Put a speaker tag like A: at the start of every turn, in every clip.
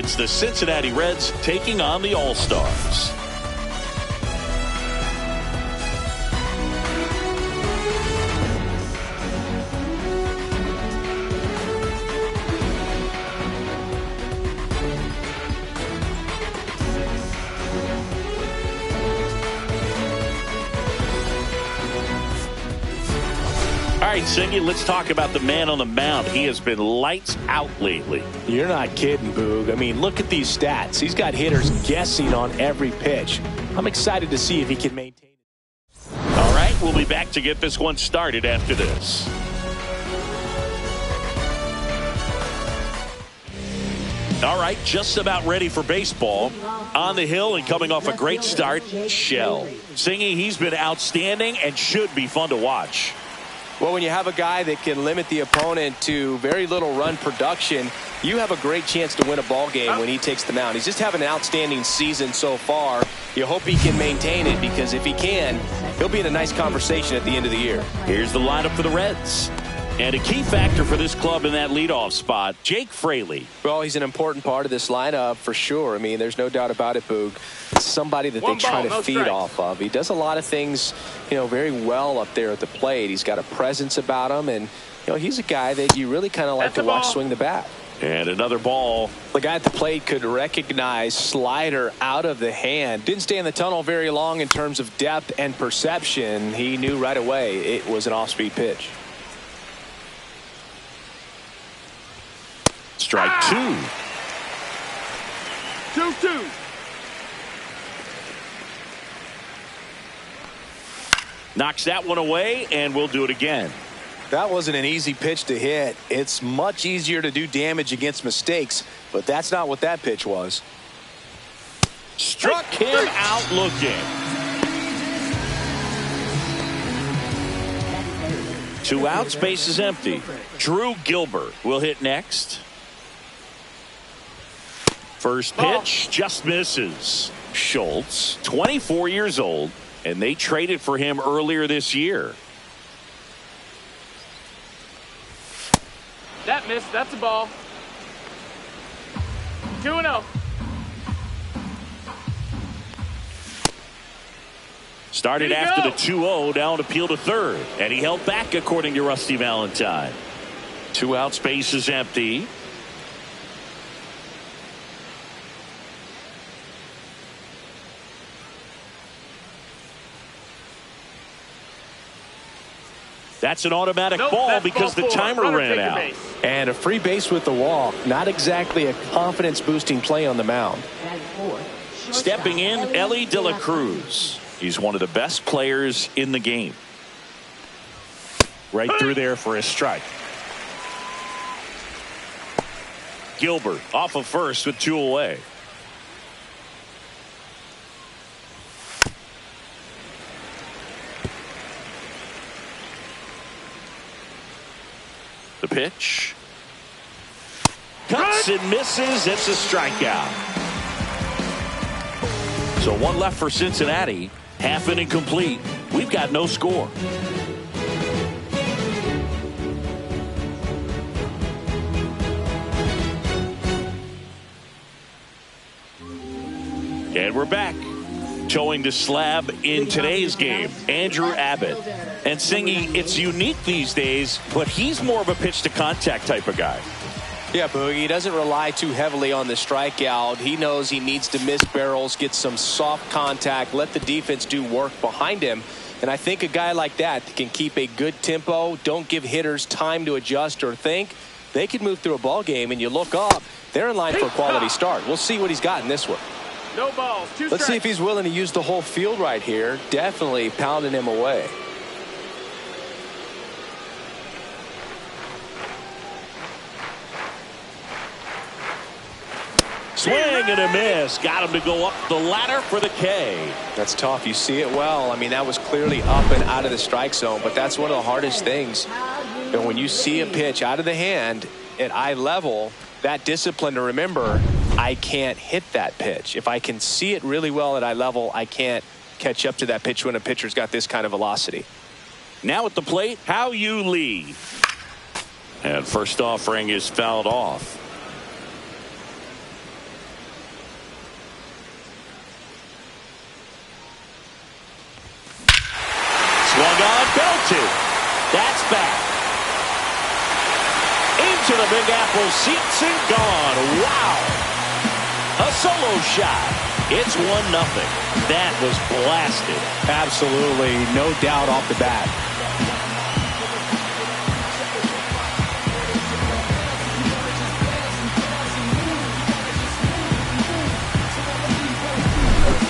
A: It's the Cincinnati Reds taking on the All-Stars. All right, Singy, let's talk about the man on the mound. He has been lights out lately.
B: You're not kidding, Boog. I mean, look at these stats. He's got hitters guessing on every pitch. I'm excited to see if he can maintain it.
A: All right, we'll be back to get this one started after this. All right, just about ready for baseball. On the hill and coming off a great start, Shell. Singy, he's been outstanding and should be fun to watch.
B: Well, when you have a guy that can limit the opponent to very little run production, you have a great chance to win a ball game when he takes the mound. He's just having an outstanding season so far. You hope he can maintain it, because if he can, he'll be in a nice conversation at the end of the year.
A: Here's the lineup for the Reds. And a key factor for this club in that leadoff spot, Jake Fraley.
B: Well, he's an important part of this lineup for sure. I mean, there's no doubt about it, Boog. It's somebody that they try to feed off of. He does a lot of things, very well up there at the plate. He's got a presence about him, and, he's a guy that you really kind of like to watch swing the bat.
A: And another ball.
B: The guy at the plate could recognize slider out of the hand. Didn't stay in the tunnel very long in terms of depth and perception. He knew right away it was an off-speed pitch.
A: Strike two.
C: 2-2.
A: Knocks that one away, and we'll do it again.
B: That wasn't an easy pitch to hit. It's much easier to do damage against mistakes, but that's not what that pitch was.
A: Struck him out looking. 2 outs, base is empty. Drew Gilbert will hit next. First pitch just misses. Schultz, 24 years old, and they traded for him earlier this year.
C: That missed. That's a ball. 2-0.
A: Started after the 2-0, down appeal to third, and he held back according to Rusty Valentine. 2 outs, base is empty. That's an automatic ball because the timer ran out.
B: And a free base with the walk. Not exactly a confidence-boosting play on the mound.
A: Stepping in, Ellie De La Cruz. He's one of the best players in the game. Right through there for a strike. Gilbert off of first with 2 away. The pitch. Cuts and misses. It's a strikeout. So 1 left for Cincinnati. Half inning complete. We've got no score. And we're back. Towing the slab in today's game, Andrew Abbott. And Singy, it's unique these days, but he's more of a pitch to contact type of guy.
B: Yeah, Boogie, he doesn't rely too heavily on the strikeout. He knows he needs to miss barrels, get some soft contact, let the defense do work behind him. And I think a guy like that can keep a good tempo, don't give hitters time to adjust or think. They can move through a ball game, and you look up, they're in line for a quality start. We'll see what he's got in this one.
C: No balls. 2 strikes.
B: Let's see if he's willing to use the whole field right here. Definitely pounding him away.
A: Swing and a miss. Got him to go up the ladder for the K.
B: That's tough. You see it well. I mean, that was clearly up and out of the strike zone, but that's one of the hardest things. And when you see a pitch out of the hand at eye level, that discipline to remember, I can't hit that pitch. If I can see it really well at eye level, I can't catch up to that pitch when a pitcher's got this kind of velocity.
A: Now at the plate, How You Lee. And first offering is fouled off. 2. That's back. Into the Big Apple seats and gone. Wow. A solo shot. It's 1-0. That was blasted.
B: Absolutely. No doubt off the bat.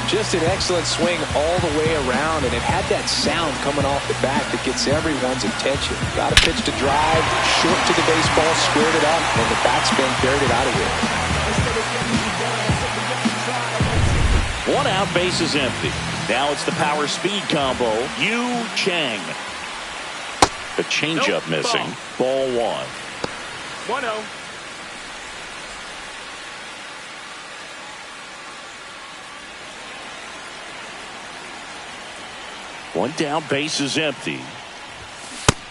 B: Just an excellent swing all the way around, and it had that sound coming off the bat that gets everyone's attention. Got a pitch to drive, short to the baseball, squared it up, and the batsman buried it out of here.
A: 1 out, bases empty. Now it's the power speed combo. Yu Chang. The changeup missing. Ball 1.
C: 1-0.
A: One down, bases empty.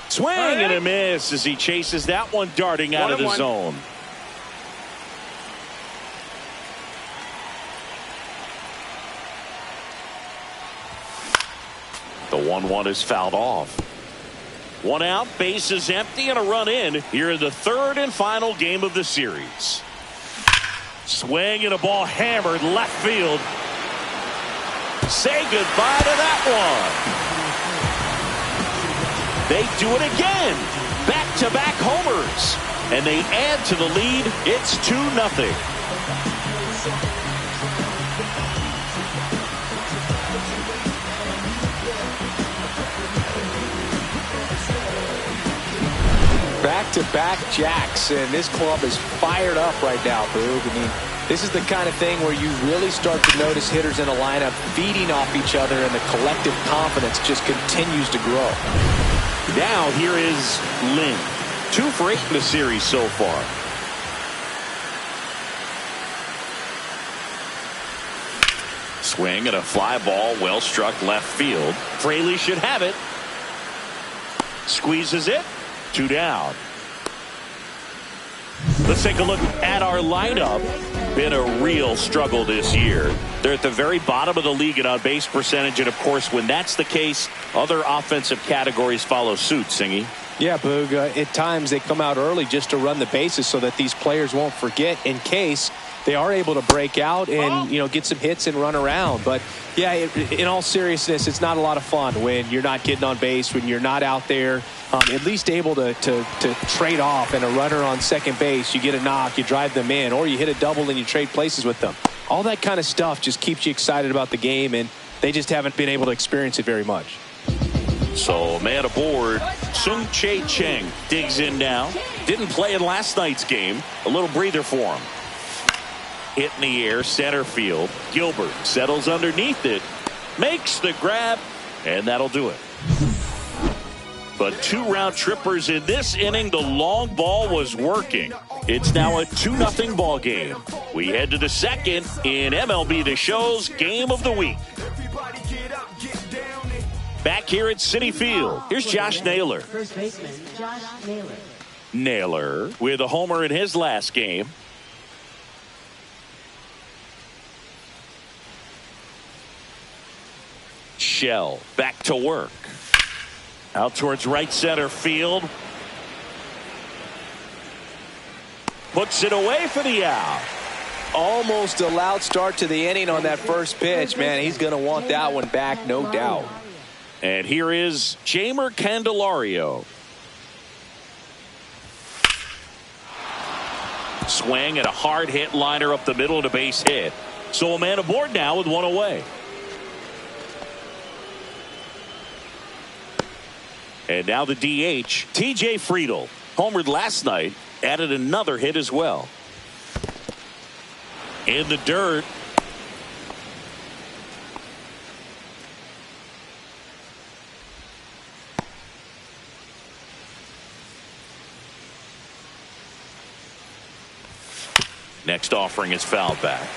A: Swing and a miss as he chases that one darting out of the zone. The 1-1 is fouled off. 1 out, bases empty, and a run in here in the 3rd and final game of the series. Swing and a ball hammered left field. Say goodbye to that one. They do it again. Back-to-back homers. And they add to the lead. It's 2-0.
B: Back-to-back jacks, and this club is fired up right now, Boog. I mean, this is the kind of thing where you really start to notice hitters in a lineup feeding off each other, and the collective confidence just continues to grow.
A: Now here is Lin. 2 for 8 in the series so far. Swing and a fly ball well struck left field. Fraley should have it. Squeezes it. 2 down. Let's take a look at our lineup. Been a real struggle this year. They're at the very bottom of the league in on-base percentage, and of course, when that's the case, other offensive categories follow suit, Singy.
B: Yeah, Boog, at times they come out early just to run the bases so that these players won't forget in case they are able to break out and, get some hits and run around. But, yeah, in all seriousness, it's not a lot of fun when you're not getting on base, when you're not out there at least able to trade off, and a runner on second base, you get a knock, you drive them in, or you hit a double and you trade places with them. All that kind of stuff just keeps you excited about the game, and they just haven't been able to experience it very much.
A: So, man aboard, Sung Chae Cheng digs in now. Didn't play in last night's game. A little breather for him. Hit in the air, center field. Gilbert settles underneath it, makes the grab, and that'll do it. But 2 round trippers in this inning. The long ball was working. It's now a 2-0 ball game. We head to the 2nd in MLB The Show's Game of the Week. Back here at Citi Field, here's Josh Naylor.
D: First baseman, Josh Naylor.
A: Naylor with a homer in his last game. Shell back to work. Out towards right center field. Puts it away for the out.
B: Almost a loud start to the inning on that first pitch. Man, he's going to want that one back, no doubt.
A: And here is Jeimer Candelario. Swing and a hard hit liner up the middle and a base hit. So a man aboard now with 1 away. And now the DH, TJ Friedl, homered last night, added another hit as well. In the dirt. Next offering is fouled back.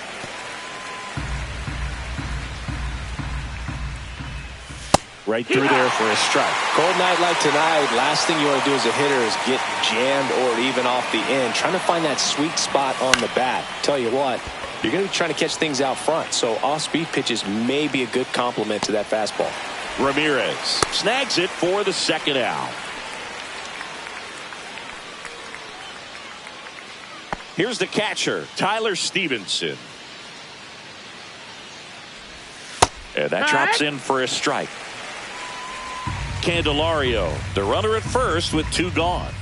A: Right through there for a strike.
B: Cold night like tonight, last thing you want to do as a hitter is get jammed or even off the end. Trying to find that sweet spot on the bat. Tell you what, you're going to be trying to catch things out front, so off-speed pitches may be a good complement to that fastball.
A: Ramirez snags it for the second out. Here's the catcher, Tyler Stevenson. And that drops in for a strike. Candelario, the runner at first with 2 gone.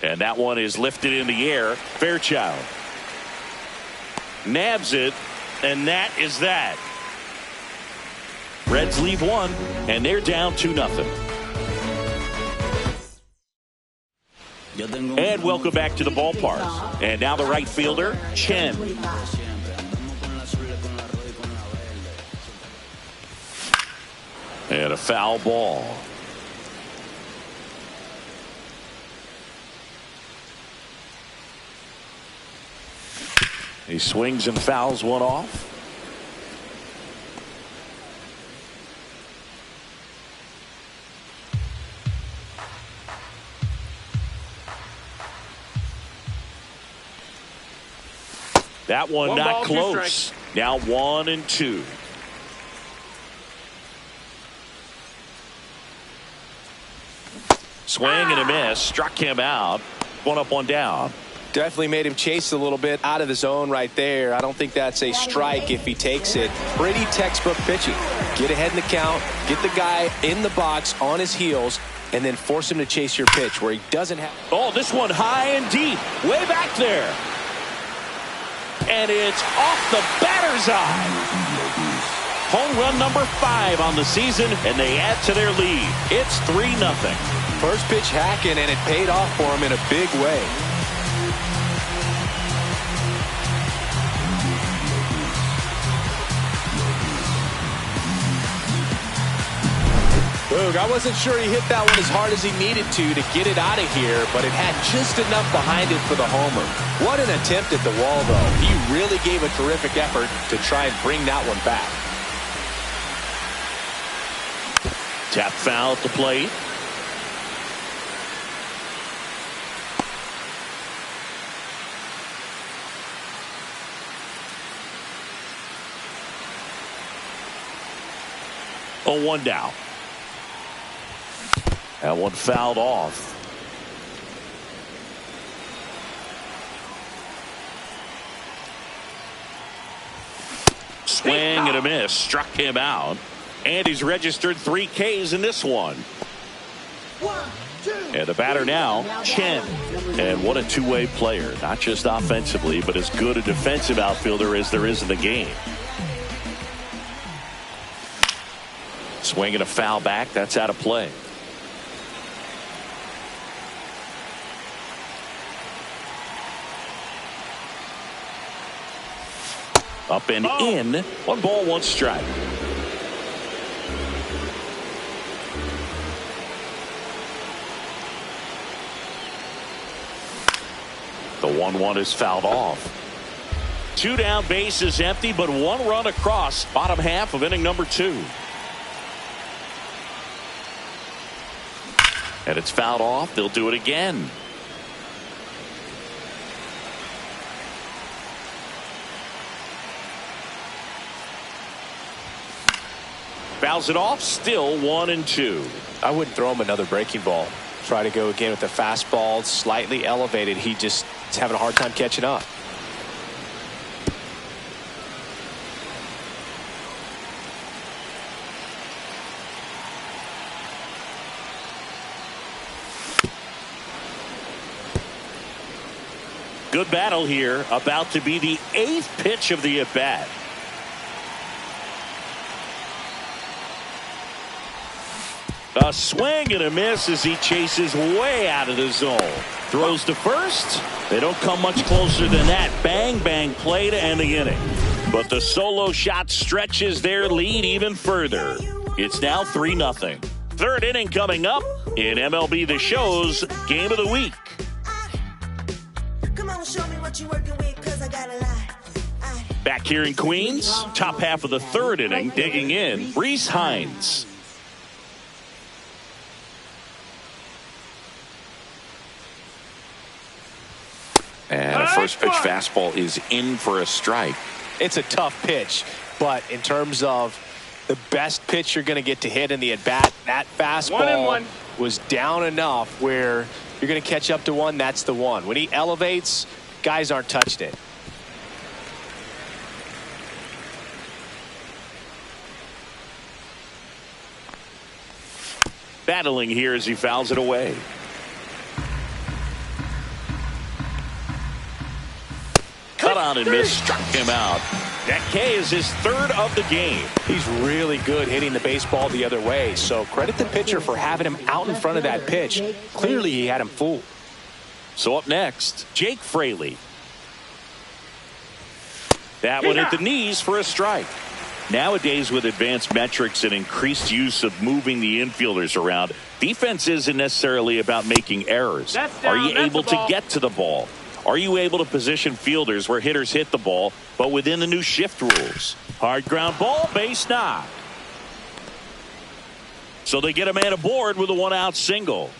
A: And that one is lifted in the air. Fairchild nabs it, and that is that. Reds leave 1, and they're down 2-0. And welcome back to the ballpark. And now the right fielder, Chen. And a foul ball. He swings and fouls one off. That one not close. Now 1-2. Swing and a miss. Struck him out. 1 up, 1 down.
B: Definitely made him chase a little bit out of the zone right there. I don't think that's a strike if he takes it. Pretty textbook pitching. Get ahead in the count, get the guy in the box on his heels, and then force him to chase your pitch where he doesn't have.
A: Oh, this one high and deep. Way back there. And it's off the batter's eye. Home run number 5 on the season, and they add to their lead. It's 3-0.
B: First pitch hacking, and it paid off for him in a big way. Boog, I wasn't sure he hit that one as hard as he needed to get it out of here, but it had just enough behind it for the homer. What an attempt at the wall, though. He really gave a terrific effort to try and bring that one back.
A: Tap foul at the plate. Oh, 1 down. That one fouled off. Swing and a miss. Struck him out. And he's registered 3 Ks in this one.
D: 1, 2.
A: And the batter now, Chen. And what a two-way player. Not just offensively, but as good a defensive outfielder as there is in the game. Swing and a foul back. That's out of play. Up and in. 1 ball, 1 strike. The 1-1 is fouled off. 2 down, base is empty, but 1 run across. Bottom half of inning number 2. And it's fouled off. They'll do it again. Fouls it off. Still 1-2.
B: I wouldn't throw him another breaking ball. Try to go again with the fastball slightly elevated. He just is having a hard time catching up.
A: Good battle here. About to be the 8th pitch of the at-bat. A swing and a miss as he chases way out of the zone. Throws to first. They don't come much closer than that. Bang, bang play to end the inning. But the solo shot stretches their lead even further. It's now 3-0. 3rd inning coming up in MLB The Show's Game of the Week. Back here in Queens, top half of the 3rd inning, digging in, Rhys Hines. And a first pitch fastball is in for a strike.
B: It's a tough pitch, but in terms of the best pitch you're going to get to hit in the at-bat. That fastball was down enough where you're going to catch up to one. That's the one. When he elevates, guys aren't touched it.
A: Battling here as he fouls it away. Cut on and miss, struck him out. That K is his third of the game.
B: He's really good hitting the baseball the other way, so credit the pitcher for having him out in front of that pitch. Clearly he had him fooled.
A: So up next, Jake Fraley. That one at the knees for a strike. Nowadays, with advanced metrics and increased use of moving the infielders around, defense isn't necessarily about making errors. Are you able to get to the ball? Are you able to position fielders where hitters hit the ball, but within the new shift rules? Hard ground ball, base knock. So they get a man aboard with a one-out single.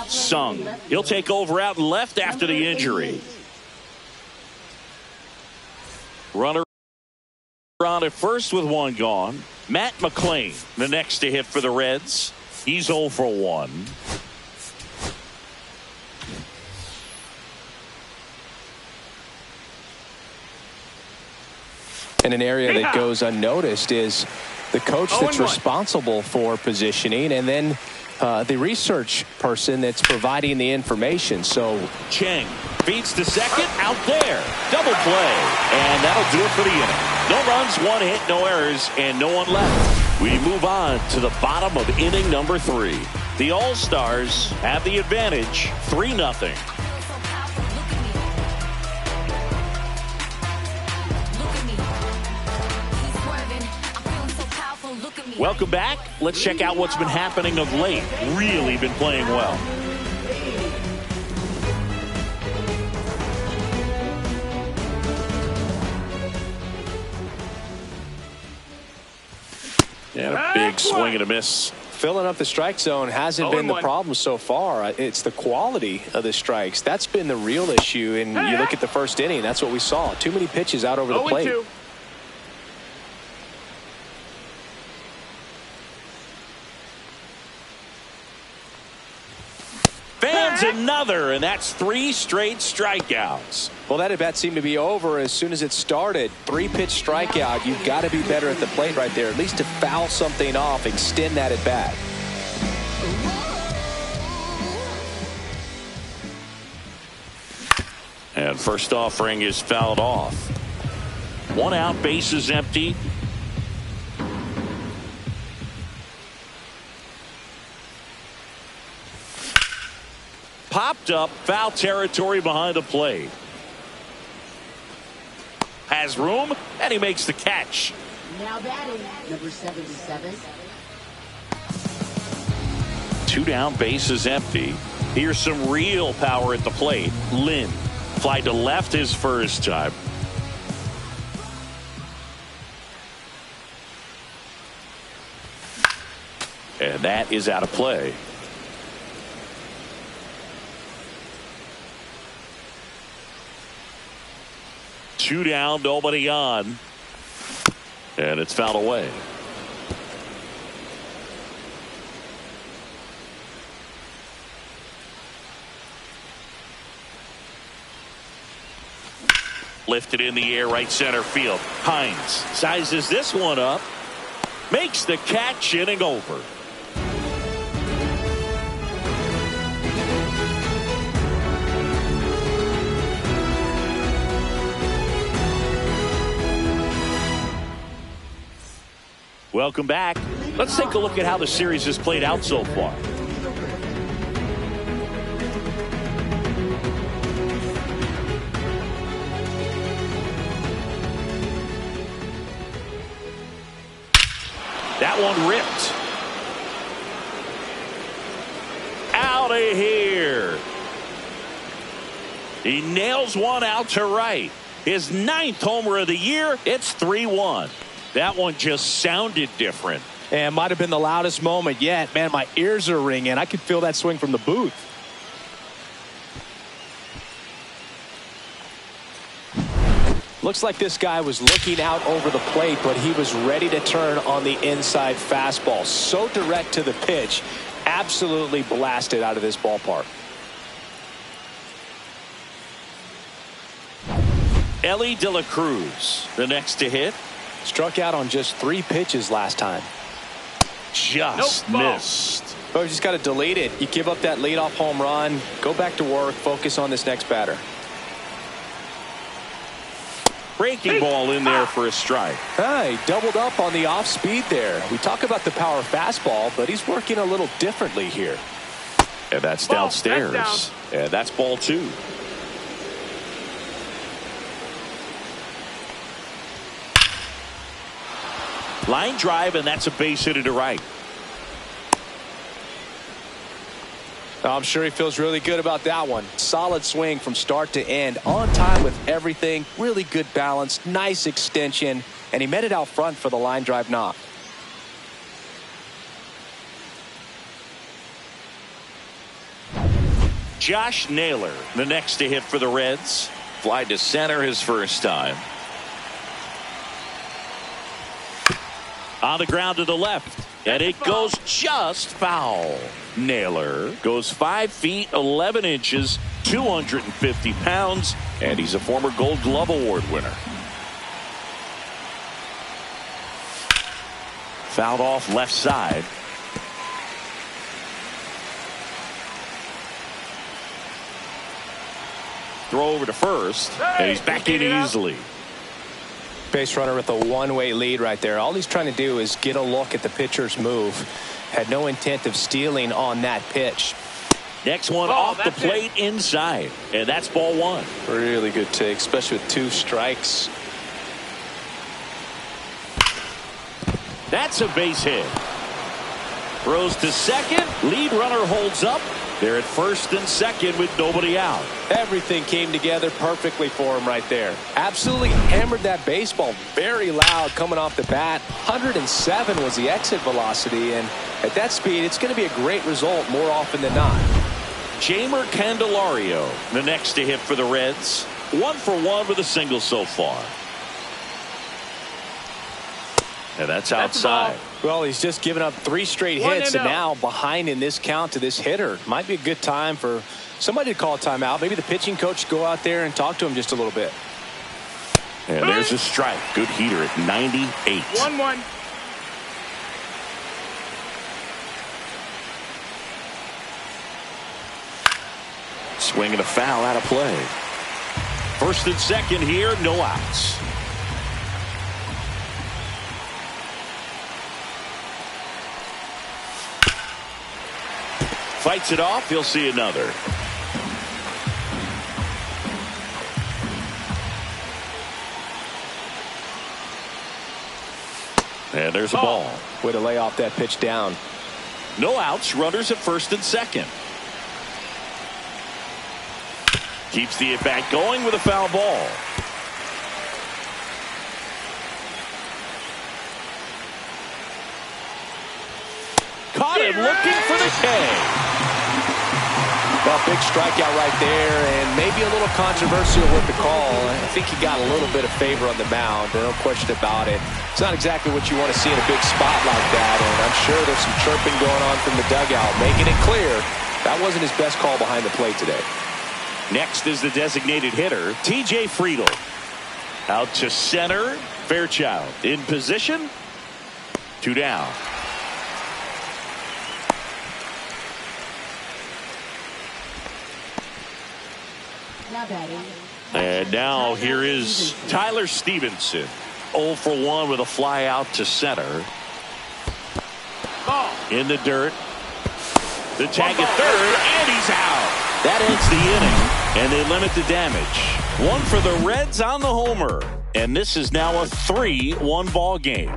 A: Sung. He'll take over out and left after the injury. Runner on at first with one gone. Matt McClain, the next to hit for the Reds. He's 0 for 1.
B: And an area that goes unnoticed is the coach that's responsible for positioning, and then the research person that's providing the information. So
A: Chang feeds to second, out there, double play, and that'll do it for the inning. No runs, 1 hit, no errors, and no one left. We move on to the bottom of inning number 3. The All-Stars have the advantage, 3-0. Welcome back. Let's check out what's been happening of late. Really been playing well. And a big swing and a miss.
B: Filling up the strike zone hasn't been the problem so far. It's the quality of the strikes. That's been the real issue. And you look at the first inning, that's what we saw. Too many pitches out over the plate.
A: Fans another, and that's 3 straight strikeouts.
B: Well, that at bat seemed to be over as soon as it started. 3-pitch strikeout. You've got to be better at the plate right there, at least to foul something off, extend that at bat.
A: And first offering is fouled off. 1 out, bases empty. Popped up, foul territory behind the plate. Has room, and he makes the catch.
D: Now batting, number 77.
A: 2 down, bases empty. Here's some real power at the plate. Lynn, fly to left his first time. And that is out of play. Two down, nobody on. And it's fouled away. Lifted in the air, right center field. Hines sizes this one up. Makes the catch, inning over. Welcome back. Let's take a look at how the series has played out so far. That one ripped. Out of here. He nails one out to right. His 9th homer of the year. It's 3-1. That one just sounded different.
B: And might have been the loudest moment yet. Man, my ears are ringing. I could feel that swing from the booth. Looks like this guy was looking out over the plate, but he was ready to turn on the inside fastball. So direct to the pitch. Absolutely blasted out of this ballpark.
A: Ellie De La Cruz, the next to hit.
B: Struck out on just 3 pitches last time.
A: Just missed.
B: Oh, you just got to delete it. You give up that leadoff home run. Go back to work. Focus on this next batter.
A: Breaking ball in there for a strike.
B: He doubled up on the off speed there. We talk about the power fastball, but he's working a little differently here.
A: And that's downstairs. And that's ball 2. Line drive, and that's a base hit to right.
B: I'm sure he feels really good about that one. Solid swing from start to end. On time with everything. Really good balance. Nice extension. And he met it out front for the line drive knock.
A: Josh Naylor, the next to hit for the Reds. Fly to center his first time. On the ground to the left, and it goes just foul. Naylor goes 5 feet 11 inches, 250 pounds, and he's a former Gold Glove Award winner. Fouled off left side. Throw over to first, and he's back in easily.
B: Base runner with a one-way lead right there. All he's trying to do is get a look at the pitcher's move. Had no intent of stealing on that pitch.
A: Next one off the plate inside, and that's ball 1.
B: Really good take, especially with 2 strikes.
A: That's a base hit. Throws to second. Lead runner holds up. They're at first and second with nobody out.
B: Everything came together perfectly for him right there. Absolutely hammered that baseball. Very loud coming off the bat. 107 was the exit velocity, and at that speed, it's going to be a great result more often than not.
A: Jamer Candelario, the next to hit for the Reds. 1 for 1 with a single so far. And that's outside.
B: Well, he's just given up 3 straight hits, and now behind in this count to this hitter. Might be a good time for somebody to call a timeout. Maybe the pitching coach go out there and talk to him just a little bit.
A: And there's a strike. Good heater at 98.
C: 1-1.
A: Swing and a foul out of play. First and second here, no outs. Fights it off. He'll see another. And there's a ball.
B: Way to lay off that pitch down.
A: No outs. Runners at first and second. Keeps the at-bat going with a foul ball. Caught him looking for the K.
B: Well, big strikeout right there, and maybe a little controversial with the call. I think he got a little bit of favor on the mound. No question about it. It's not exactly what you want to see in a big spot like that, and I'm sure there's some chirping going on from the dugout, making it clear that wasn't his best call behind the plate today.
A: Next is the designated hitter, T.J. Friedl. Out to center, Fairchild in position. 2 down. And now here is Tyler Stevenson. 0 for 1 with a fly out to center. In the dirt. The tag at third, and he's out. That ends the inning, and they limit the damage. 1 for the Reds on the homer, and this is now a 3-1 ball game.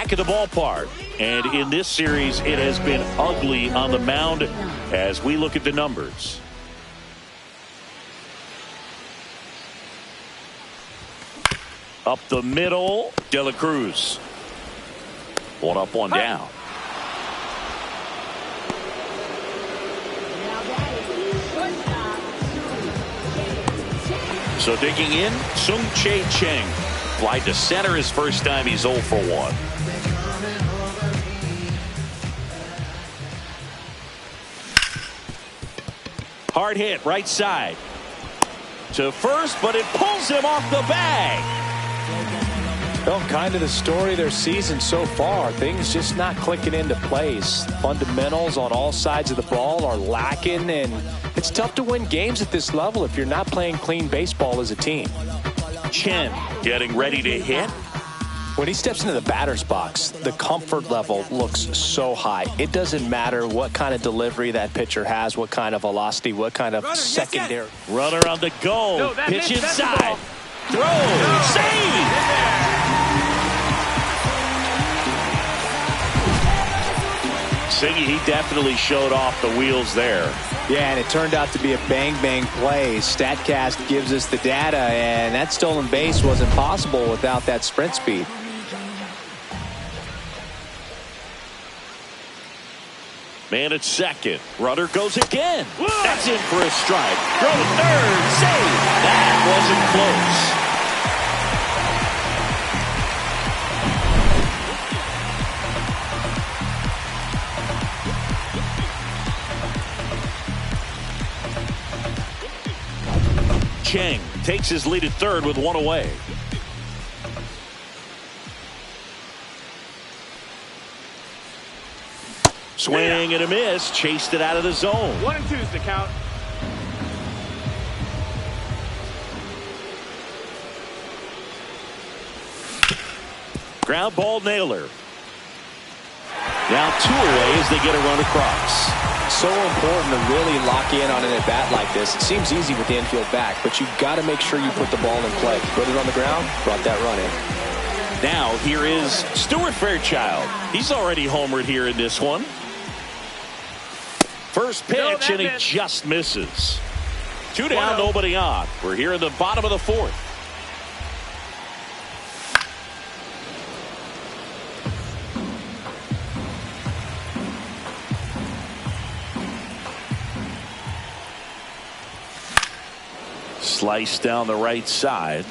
A: back at the ballpark. And in this series, it has been ugly on the mound as we look at the numbers. Up the middle, De La Cruz. One up, one down. So digging in, Sung-Chae Cheng. Fly to center his first time. He's 0 for 1. Hard hit, right side. To first, but it pulls him off the bag.
B: Well, kind of the story of their season so far. Things just not clicking into place. Fundamentals on all sides of the ball are lacking, and it's tough to win games at this level if you're not playing clean baseball as a team.
A: Chen getting ready to hit.
B: When he steps into the batter's box, the comfort level looks so high. It doesn't matter what kind of delivery that pitcher has, what kind of velocity, what kind of secondary.
A: Runner on the go.
C: No, that
A: pitch
C: missed,
A: inside. Throw. Save. Siggy, he definitely showed off the wheels there.
B: Yeah, and it turned out to be a bang-bang play. StatCast gives us the data, and that stolen base wasn't possible without that sprint speed.
A: Man at second. Runner goes again. That's in for a strike. Throw to third. Save. That wasn't close. Cheng takes his lead at third with one away. Swing and a miss. Chased it out of the zone.
C: 1 and 2 is the count.
A: Ground ball nailer. Now 2 away as they get a run across.
B: So important to really lock in on an at-bat like this. It seems easy with the infield back, but you've got to make sure you put the ball in play. Put it on the ground, brought that run in.
A: Now here is Stuart Fairchild. He's already homered here in this one. First pitch, and he just misses. 2 down, nobody on. We're here in the bottom of the 4th. Slice down the right side.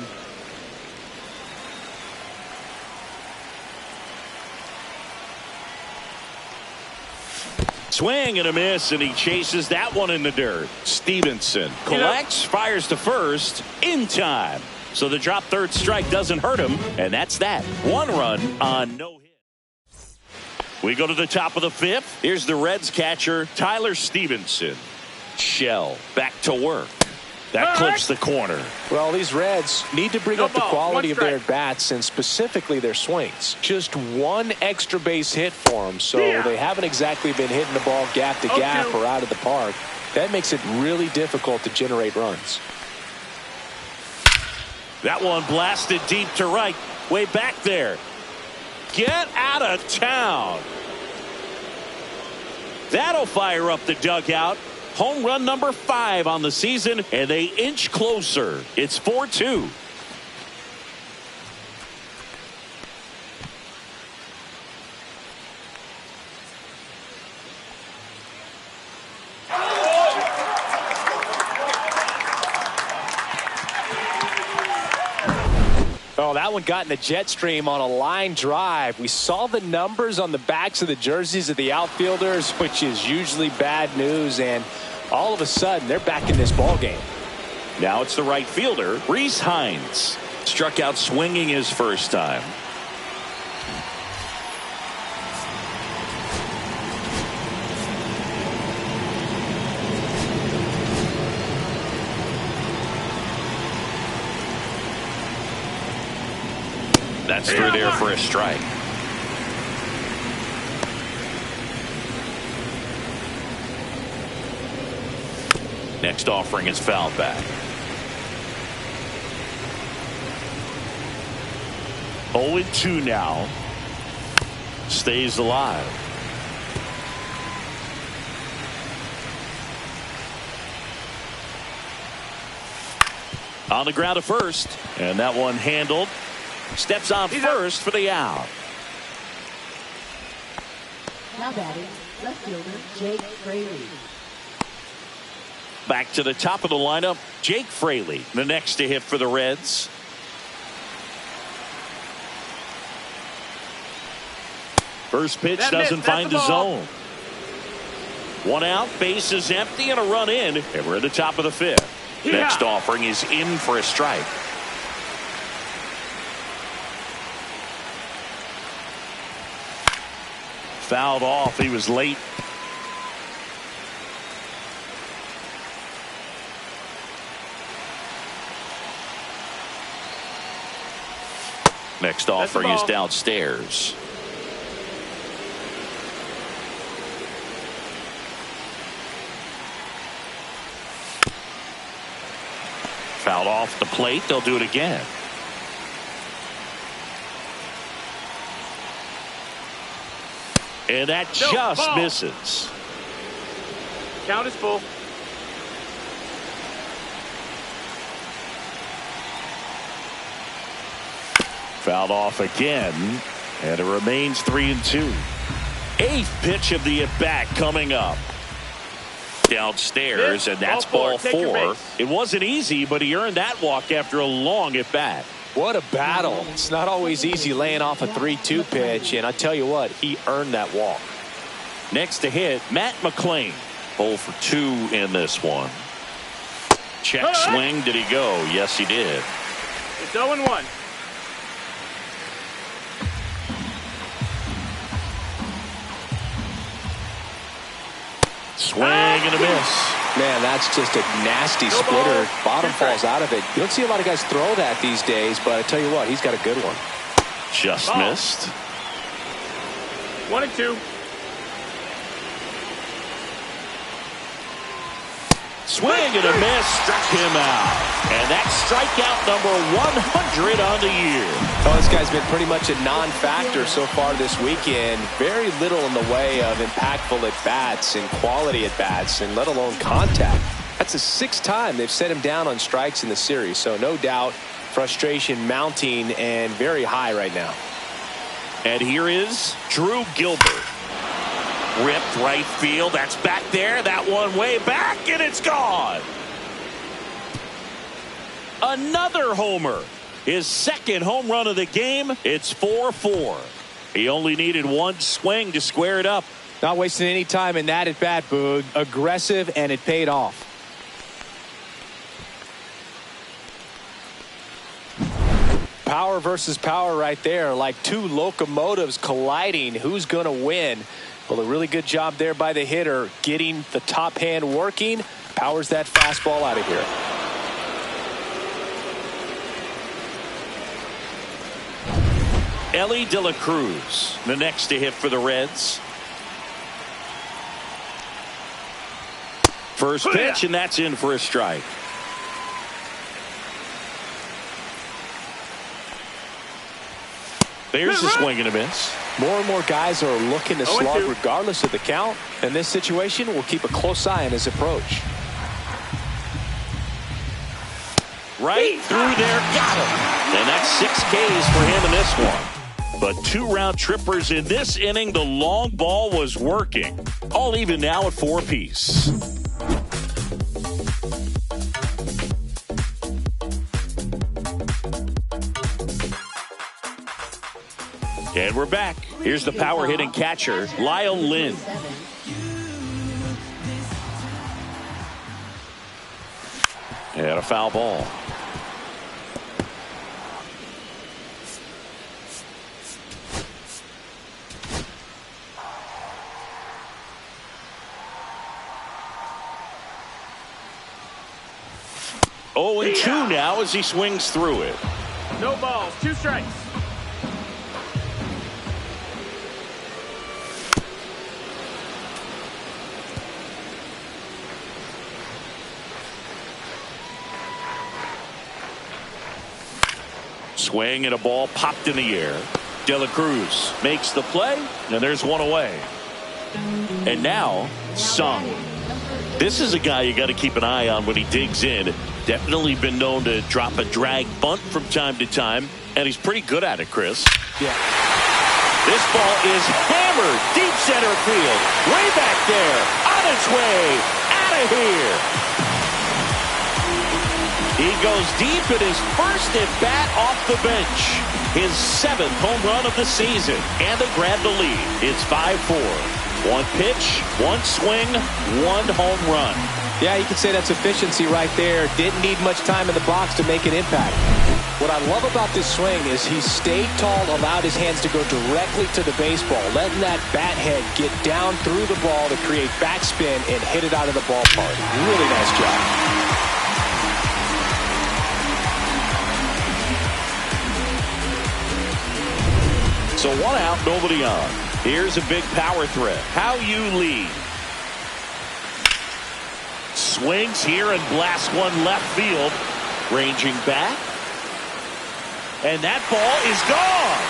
A: Swing and a miss, and he chases that one in the dirt. Stevenson collects, fires to first in time. So the drop third strike doesn't hurt him, and that's that. 1 run on no hit. We go to the top of the 5th. Here's the Reds catcher, Tyler Stevenson. Shell back to work. That clips the corner.
B: Well, these Reds need to bring up the quality of their at-bats and specifically their swings. Just 1 extra base hit for them, so they haven't exactly been hitting the ball gap to gap or out of the park. That makes it really difficult to generate runs.
A: That one blasted deep to right. Way back there. Get out of town. That'll fire up the dugout. Home run number 5 on the season, and they inch closer. It's 4-2.
B: Oh, that one got in the jet stream on a line drive. We saw the numbers on the backs of the jerseys of the outfielders, which is usually bad news, and all of a sudden they're back in this ball game.
A: Now it's the right fielder, Reese Hines. Struck out swinging his first time. That's through there for a strike. Next offering is fouled back. 0-2 now. stays alive. On the ground to first, and that one handled. Steps on first for the out.
D: Now batting, left fielder Jake Fraley.
A: Back to the top of the lineup, Jake Fraley, the next to hit for the Reds. First pitch doesn't find the zone. One out, base is empty, and a run in, and we're at the top of the fifth. Next offering is in for a strike. Fouled off. He was late. Next offering is downstairs. Fouled off the plate. They'll do it again. And that just misses.
C: Count is full.
A: Fouled off again, and it remains 3-2. Eighth pitch of the at-bat coming up. Downstairs, and that's ball four. It wasn't easy, but he earned that walk after a long at-bat.
B: What a battle. It's not always easy laying off a 3-2 pitch, and I tell you what, he earned that walk.
A: Next to hit, Matt McClain. 0 for 2 in this one. Check swing. Did he go? Yes, he did.
C: It's 0-1.
A: Swing and a miss.
B: Man, that's just a nasty splitter. Bottom falls out of it. You don't see a lot of guys throw that these days, but I tell you what, he's got a good one.
A: Just missed.
C: 1-2.
A: Swing and a miss, struck him out. And that's strikeout number 100 on the year.
B: Oh, this guy's been pretty much a non-factor so far this weekend. Very little in the way of impactful at-bats and quality at-bats, and let alone contact. That's the 6th time they've set him down on strikes in the series, so no doubt frustration mounting and very high right now.
A: And here is Drew Gilbert. Ripped right field. That's back there. That one way back, and it's gone. Another homer. His second home run of the game. It's 4-4. He only needed one swing to square it up.
B: Not wasting any time in that at bat, Boog. Aggressive, and it paid off. Power versus power right there, like two locomotives colliding. Who's going to win? Well, a really good job there by the hitter, getting the top hand working. Powers that fastball out of here.
A: Ellie De La Cruz, the next to hit for the Reds. First pitch, and that's in for a strike. There's a swing and a miss.
B: More and more guys are looking to slug regardless of the count. In this situation, we'll keep a close eye on his approach.
A: Right through there, got him. And that's 6 Ks for him in this one. But 2 round trippers in this inning. The long ball was working. All even now at 4 apiece. And we're back. Here's the power hitting catcher, Lyle Lynn. And a foul ball. Oh, and 2 now as he swings through it.
C: No balls, 2 strikes.
A: Swing and a ball popped in the air. De La Cruz makes the play, and there's one away. And now, Sung. This is a guy you got to keep an eye on when he digs in. Definitely been known to drop a drag bunt from time to time, and he's pretty good at it, Chris.
B: Yeah.
A: This ball is hammered deep center field. Way back there. On its way. Out of here. He goes deep in his first at bat off the bench. His 7th home run of the season. And they grab the lead. It's 5-4. One pitch, one swing, one home run.
B: Yeah, you can say that's efficiency right there. Didn't need much time in the box to make an impact. What I love about this swing is he stayed tall, allowed his hands to go directly to the baseball, letting that bat head get down through the ball to create backspin and hit it out of the ballpark. Really nice job.
A: So 1 out, nobody on. Here's a big power threat. How you lead. Swings here and blasts one left field. Ranging back. And that ball is gone.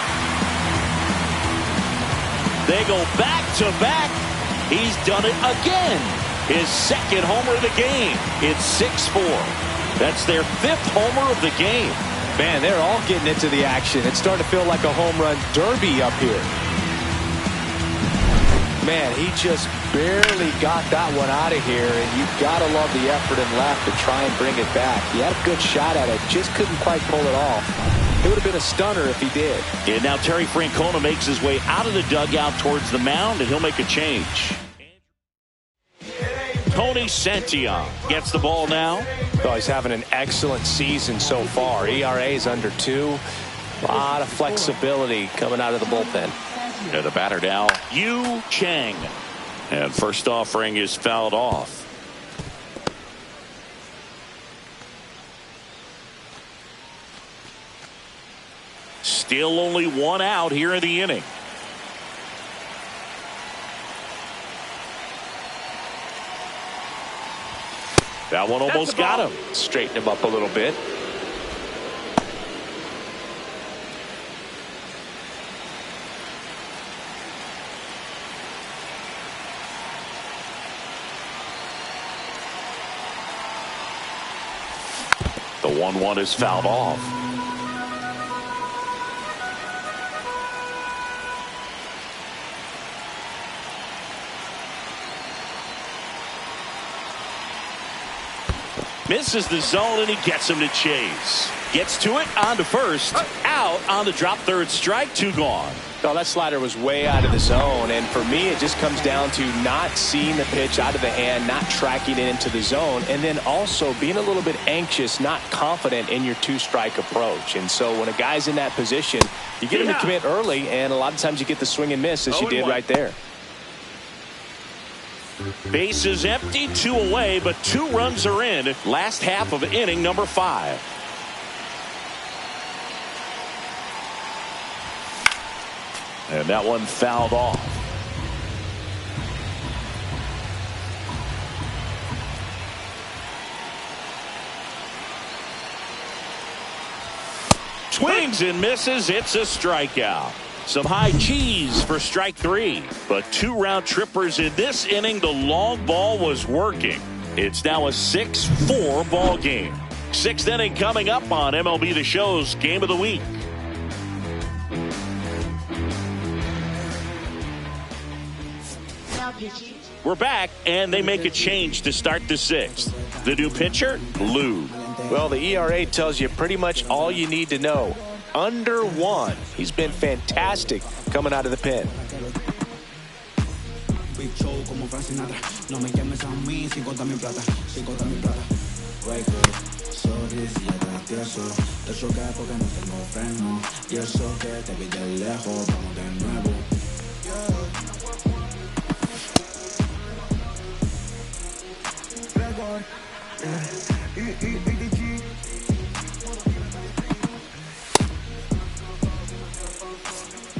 A: They go back to back. He's done it again. His 2nd homer of the game. It's 6-4. That's their 5th homer of the game.
B: Man, they're all getting into the action. It's starting to feel like a home run derby up here. Man, he just barely got that one out of here, and you've got to love the effort and left to try and bring it back. He had a good shot at it, just couldn't quite pull it off. It would have been a stunner if he did.
A: And now Terry Francona makes his way out of the dugout towards the mound, and he'll make a change. Tony Santillan gets the ball now.
B: Oh, he's having an excellent season so far. ERA is under 2. A lot of flexibility coming out of the bullpen.
A: And the batter now, Yu Chang. And first offering is fouled off. Still only 1 out here in the inning. That one almost got him.
B: Straighten him up a little bit.
A: The 1-1 is fouled off. Misses the zone, and he gets him to chase. Gets to it, on to first. Out on the drop, 3rd strike, 2 gone.
B: Oh, that slider was way out of the zone, and for me, it just comes down to not seeing the pitch out of the hand, not tracking it into the zone, and then also being a little bit anxious, not confident in your 2-strike approach. And so when a guy's in that position, you get him to commit early, and a lot of times you get the swing and miss, as you did right there.
A: Base is empty, 2 away, but 2 runs are in. Last half of inning number 5. And that one fouled off. Swings and misses. It's a strikeout. Some high cheese for strike 3. But 2 round trippers in this inning. The long ball was working. It's now a 6-4 ball game. 6th inning coming up on MLB The Show's Game of the Week. We're back, and they make a change to start the 6th. The new pitcher, Lou.
B: Well, the ERA tells you pretty much all you need to know. Under 1. He's been fantastic coming out of the pen.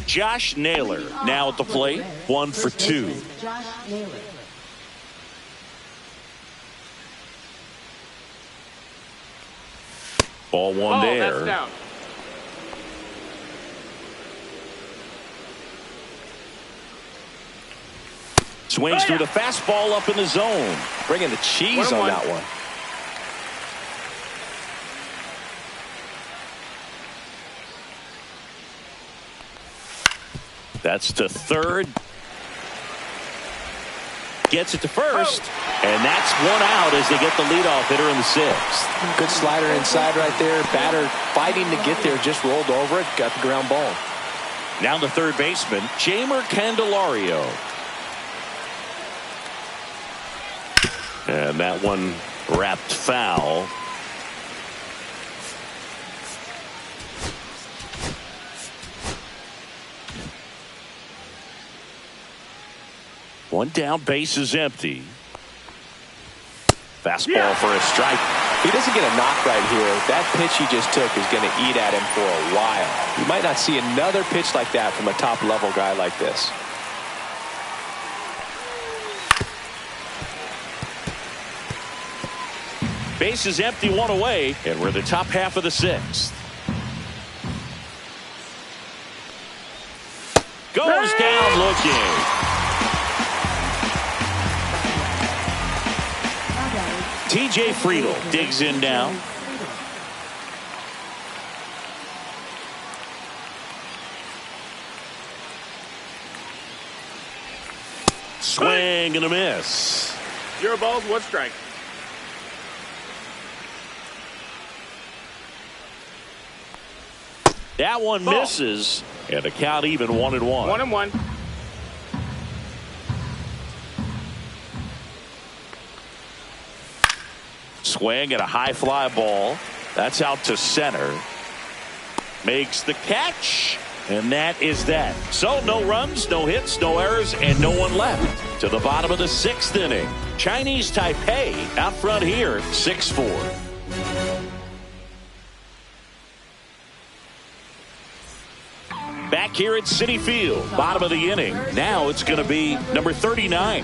A: Josh Naylor now at the plate, 1 for 2.
D: Josh Naylor.
A: Ball 1 there.
C: That's down.
A: Swings through the fastball up in the zone.
B: Bringing the cheese on that one.
A: That's to third. Gets it to first. And that's one out as they get the leadoff hitter in the sixth.
B: Good slider inside right there. Batter fighting to get there. Just rolled over it. Got the ground ball.
A: Now the third baseman, Jamer Candelario. And that one wrapped foul. One down, base is empty. Fastball for a strike.
B: He doesn't get a knock right here. That pitch he just took is going to eat at him for a while. You might not see another pitch like that from a top-level guy like this.
A: Base is empty, one away, and we're the top half of the sixth. Goes down looking. TJ Friedel digs in now. Swing and a miss.
C: 0 balls, 1 strike.
A: That one misses, and the count even 1-1.
C: 1-1.
A: Swing at a high fly ball. That's out to center. Makes the catch. And that is that. So no runs, no hits, no errors, and no one left. To the bottom of the 6th inning. Chinese Taipei out front here, 6-4. Back here at Citi Field, bottom of the inning. Now it's going to be number 39.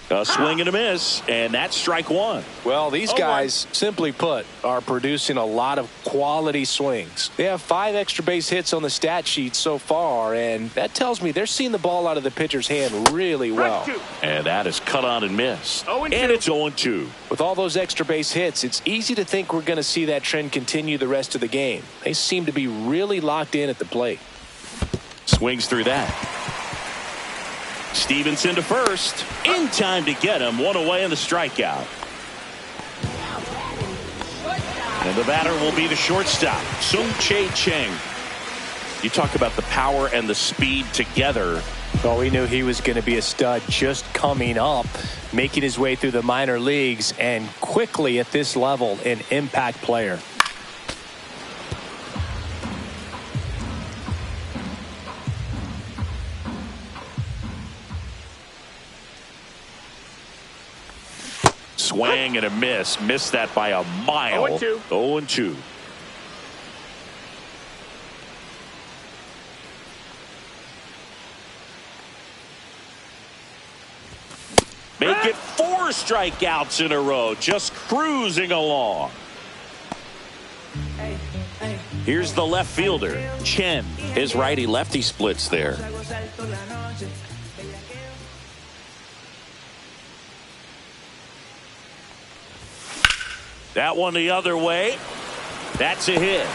A: A swing and a miss, and that's strike one.
B: Well, these guys, simply put, are producing a lot of quality swings. They have 5 extra base hits on the stat sheet so far, and that tells me they're seeing the ball out of the pitcher's hand really well.
A: And that is cut on and missed. And it's 0-2.
B: With all those extra base hits, it's easy to think we're going to see that trend continue the rest of the game. They seem to be really locked in at the plate.
A: Swings through that. Stevenson to first. In time to get him. One away in the strikeout. And the batter will be the shortstop, Sung-Chae Cheng. You talk about the power and the speed together.
B: Well, we knew he was going to be a stud just coming up, making his way through the minor leagues, and quickly at this level, an impact player.
A: Swing and a miss. Missed that by a mile.
C: 0-2.
A: 0-2. Make it 4 strikeouts in a row. Just cruising along. Here's the left fielder, Chen. His righty-lefty splits there. That one the other way. That's a hit.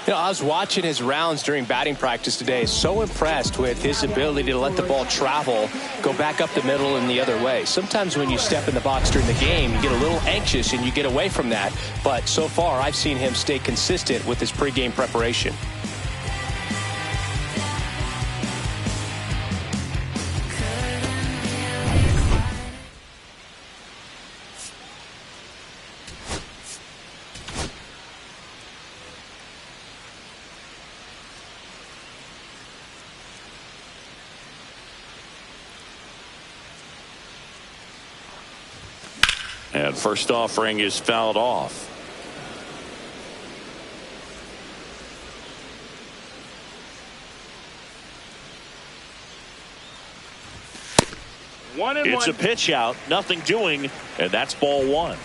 B: You know, I was watching his rounds during batting practice today. So impressed with his ability to let the ball travel, go back up the middle and the other way. Sometimes when you step in the box during the game, you get a little anxious and you get away from that. But so far, I've seen him stay consistent with his pregame preparation.
A: And first offering is fouled off. It's a pitch out, nothing doing, and that's ball one.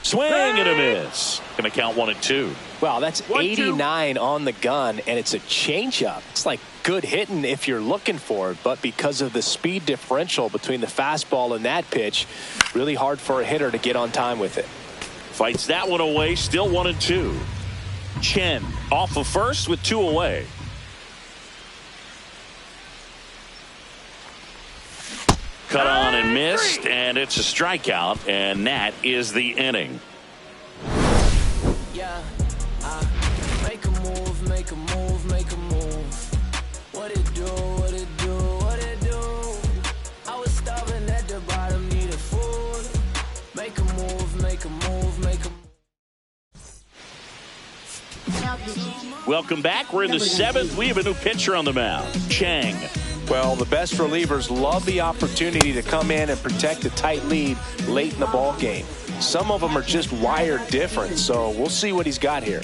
A: Swing and a miss. Going to count 1-2.
B: Wow, that's 89 on the gun, and it's a changeup. It's like good hitting if you're looking for it, but because of the speed differential between the fastball and that pitch, really hard for a hitter to get on time with it.
A: Fights that one away, still 1-2. Chen off of first with 2 away. Cut on and missed, and it's a strikeout, and that is the inning.
E: Yeah, make a move, make a move, make a move. What it do, what it do, what it do. I was starving at the bottom, needed food. Make a move, make a move, make a move.
A: Welcome back. We're in the 7th. We have a new pitcher on the mound, Chang.
B: Well, the best relievers love the opportunity to come in and protect a tight lead late in the ball game. Some of them are just wired different, so we'll see what he's got here.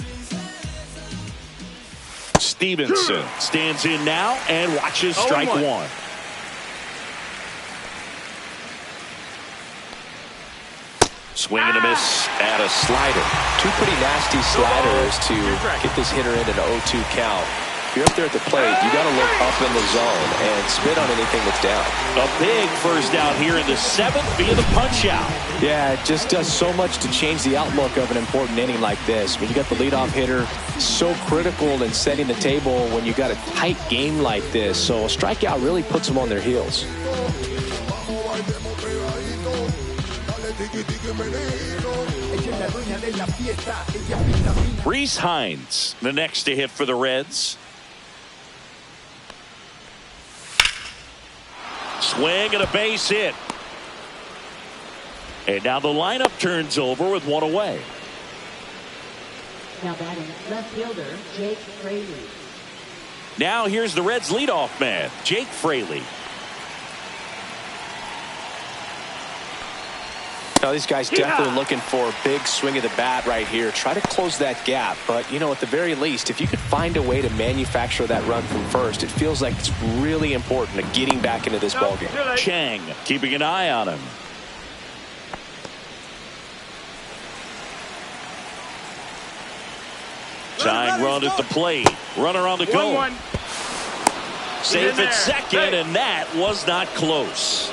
A: Stevenson stands in now and watches strike one. Swing and a miss at a slider.
B: Two pretty nasty sliders to get this hitter in an 0-2 count. If you're up there at the plate, you got to look up in the zone and spit on anything that's down.
A: A big first out here in the 7th via the punch out.
B: Yeah, it just does so much to change the outlook of an important inning like this. When you got the leadoff hitter, so critical in setting the table when you got a tight game like this. So a strikeout really puts them on their heels.
A: Reese Hines, the next to hit for the Reds. Swing and a base hit. And now the lineup turns over with 1 away.
D: Now batting left fielder Jake Fraley.
A: Now here's the Reds leadoff man, Jake Fraley.
B: Now these guys definitely looking for a big swing of the bat right here. Try to close that gap, but you know, at the very least, if you could find a way to manufacture that run from first, it feels like it's really important to getting back into this ballgame.
A: Chang keeping an eye on him. Tying run at the plate. Runner on the goal. Safe at second, and that was not close.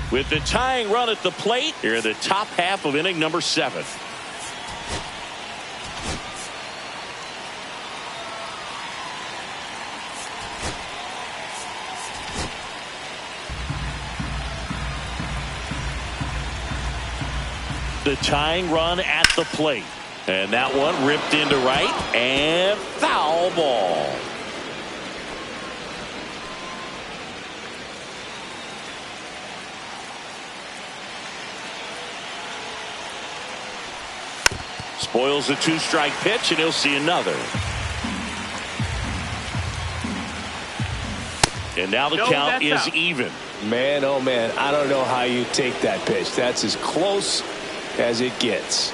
A: With the tying run at the plate, here in the top half of inning number 7. The tying run at the plate. And that one ripped into right and foul ball. Spoils a 2-strike pitch, and he'll see another. And now the count is even.
B: Man, oh man, I don't know how you take that pitch. That's as close as it gets.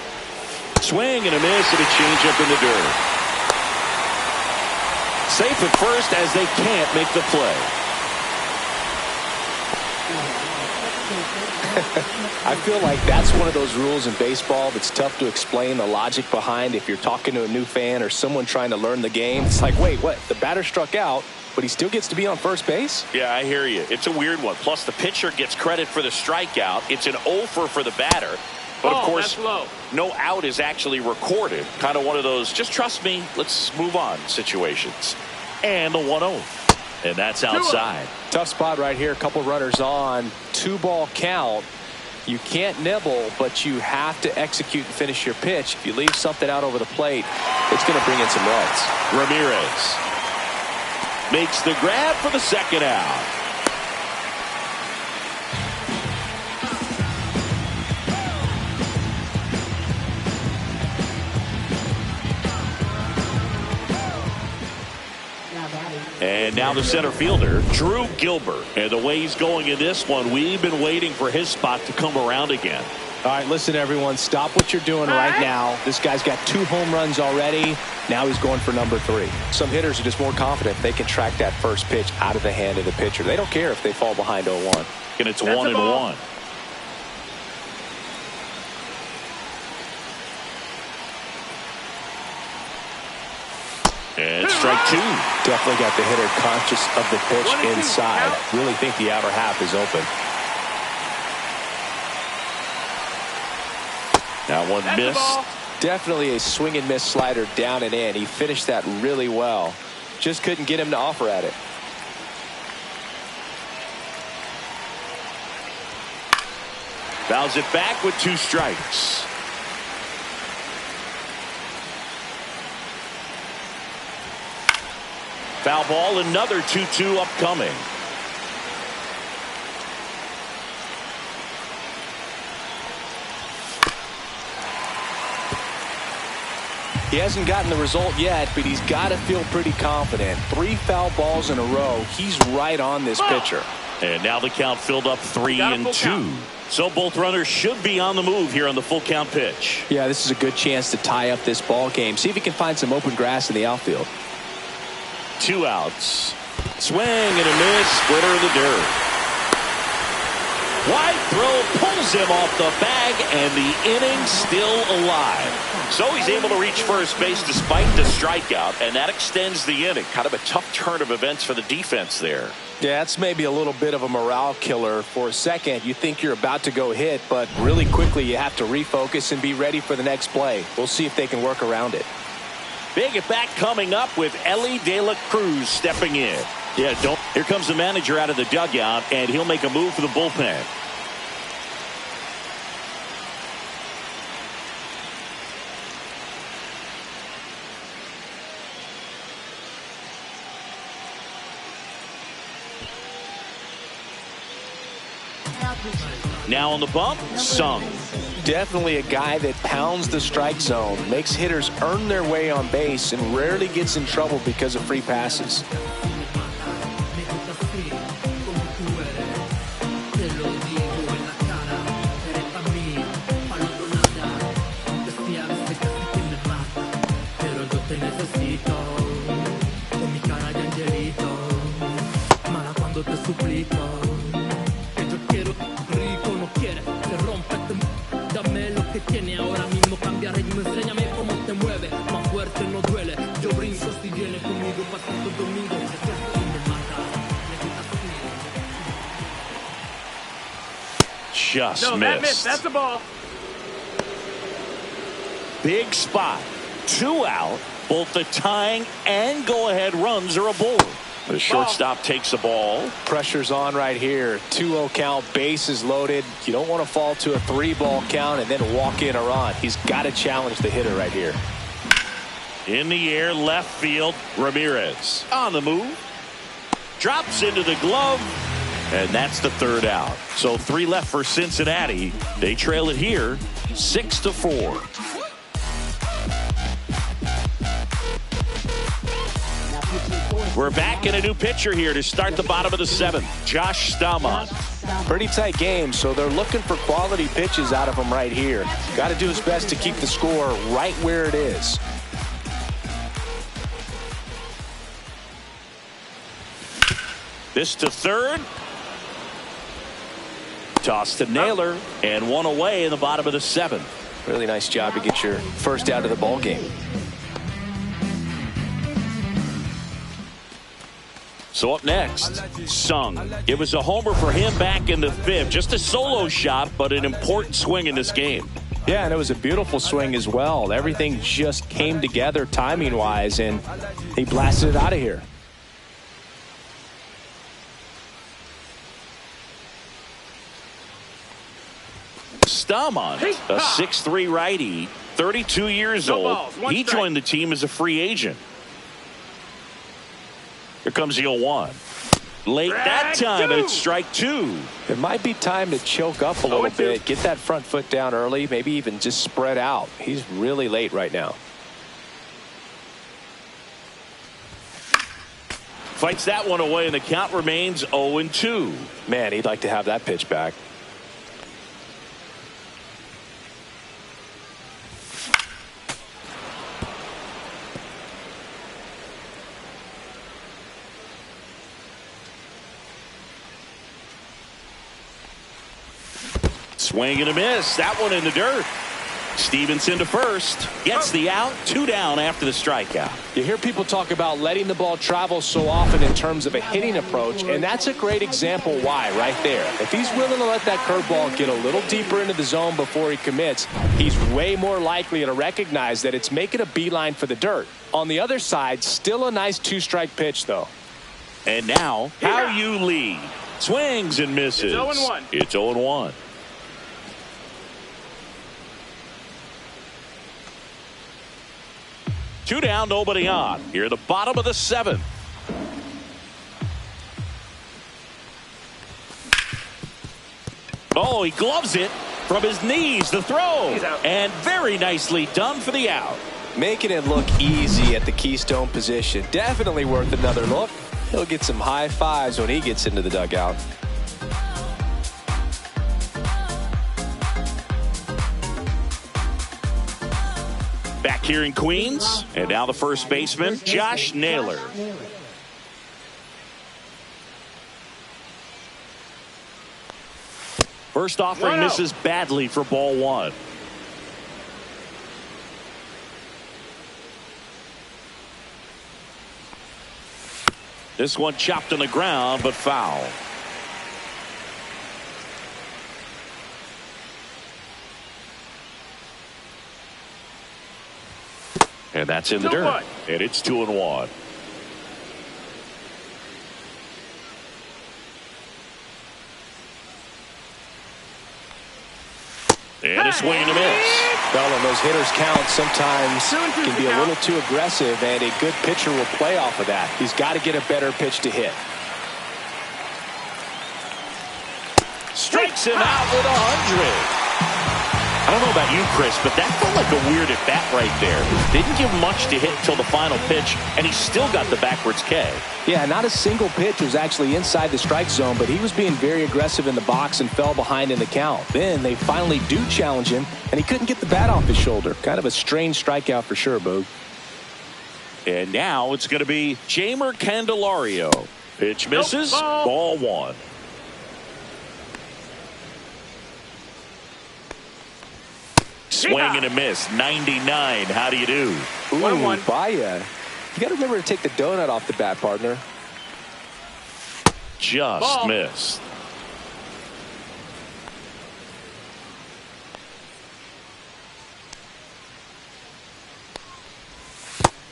A: Swing and a miss and a changeup in the dirt. Safe at first as they can't make the play.
B: I feel like that's one of those rules in baseball that's tough to explain the logic behind if you're talking to a new fan or someone trying to learn the game. It's like, wait, what? The batter struck out, but he still gets to be on first base?
A: Yeah, I hear you. It's a weird one. Plus, the pitcher gets credit for the strikeout. It's an offer for the batter. But, of course, no out is actually recorded. Kind of one of those, just trust me, let's move on situations. And the 1-0. And that's outside.
B: Tough spot right here. A couple runners on. 2-ball count. You can't nibble, but you have to execute and finish your pitch. If you leave something out over the plate, it's going to bring in some runs.
A: Ramirez makes the grab for the second out. And now the center fielder, Drew Gilbert. And the way he's going in this one, we've been waiting for his spot to come around again.
B: All right, listen, everyone, stop what you're doing right now. This guy's got 2 home runs already. Now he's going for number 3. Some hitters are just more confident if they can track that first pitch out of the hand of the pitcher. They don't care if they fall behind 0-1.
A: And it's 1-1. And strike 2.
B: Definitely got the hitter conscious of the pitch inside. Really think the outer half is open.
A: That one missed.
B: Definitely a swing and miss slider down and in. He finished that really well. Just couldn't get him to offer at it.
A: Fouls it back with 2 strikes. Foul ball, another 2-2 upcoming.
B: He hasn't gotten the result yet, but he's got to feel pretty confident. 3 foul balls in a row. He's right on this pitcher.
A: And now the count filled up 3-2. So both runners should be on the move here on the full count pitch.
B: Yeah, this is a good chance to tie up this ball game. See if he can find some open grass in the outfield.
A: 2 outs. Swing and a miss. Splitter in the dirt. Wide throw pulls him off the bag, and the inning still alive. So he's able to reach first base despite the strikeout, and that extends the inning. Kind of a tough turn of events for the defense there.
B: Yeah, it's maybe a little bit of a morale killer. For a second, you think you're about to go hit, but really quickly you have to refocus and be ready for the next play. We'll see if they can work around it.
A: Big at bat coming up with Ellie De La Cruz stepping in. Yeah, here comes the manager out of the dugout, and he'll make a move for the bullpen. Now on the bump, Sung.
B: Definitely a guy that pounds the strike zone, makes hitters earn their way on base, and rarely gets in trouble because of free passes.
A: Just missed.
C: That's a ball.
A: Big spot. 2 out. Both the tying and go-ahead runs are aboard. The shortstop takes the ball.
B: Pressure's on right here. 2-0 count, bases loaded. You don't want to fall to a 3-ball count and then walk in or on. He's got to challenge the hitter right here.
A: In the air, left field. Ramirez on the move. Drops into the glove. And that's the 3rd out. So 3 left for Cincinnati. They trail it here 6-4. We're back in a new pitcher here to start the bottom of the 7th. Josh Stamon.
B: Pretty tight game, so they're looking for quality pitches out of him right here. Got to do his best to keep the score right where it is.
A: This to 3rd. Toss to Naylor, and 1 away in the bottom of the 7th.
B: Really nice job to get your first out of the ball game.
A: So up next, Sung. It was a homer for him back in the 5th. Just a solo shot, but an important swing in this game.
B: Yeah, and it was a beautiful swing as well. Everything just came together timing-wise, and he blasted it out of here.
A: Stamon, a 6'3" righty, 32 years old. He joined the team as a free agent. Here comes the 0-1. Late that time, and it's strike 2.
B: It might be time to choke up a little bit, get that front foot down early, maybe even just spread out. He's really late right now.
A: Fights that one away, and the count remains 0-2.
B: Man, he'd like to have that pitch back.
A: Swing and a miss. That one in the dirt. Stevenson to first. Gets the out. 2 down after the strikeout.
B: You hear people talk about letting the ball travel so often in terms of a hitting approach, and that's a great example why right there. If he's willing to let that curveball get a little deeper into the zone before he commits, he's way more likely to recognize that it's making a beeline for the dirt. On the other side, still a nice 2-strike pitch, though.
A: And now, how you lead. Swings and misses.
C: It's 0-1.
A: It's 0-1. Two down, nobody on. Here at the bottom of the 7th. Oh, he gloves it from his knees. The throw. And very nicely done for the out.
B: Making it look easy at the keystone position. Definitely worth another look. He'll get some high fives when he gets into the dugout.
A: Back here in Queens, and now the first baseman, Josh Naylor. First offering misses badly for ball 1. This one chopped on the ground, but foul. And that's in the dirt. And it's 2-1. And a swing and a miss.
B: Well, when those hitters count, sometimes can be a little too aggressive, and a good pitcher will play off of that. He's got to get a better pitch to hit.
A: Strikes him out with 100. I don't know about you, Chris, but that felt like a weird at bat right there. Didn't give much to hit until the final pitch, and he still got the backwards K.
B: Yeah, not a single pitch was actually inside the strike zone, but he was being very aggressive in the box and fell behind in the count. Then they finally do challenge him, and he couldn't get the bat off his shoulder. Kind of a strange strikeout for sure, Boog.
A: And now it's going to be Jamer Candelario. Pitch misses. Ball 1. Swing and a miss. 99. How do you do?
B: Ooh, Baya. You got to remember to take the donut off the bat, partner.
A: Just missed.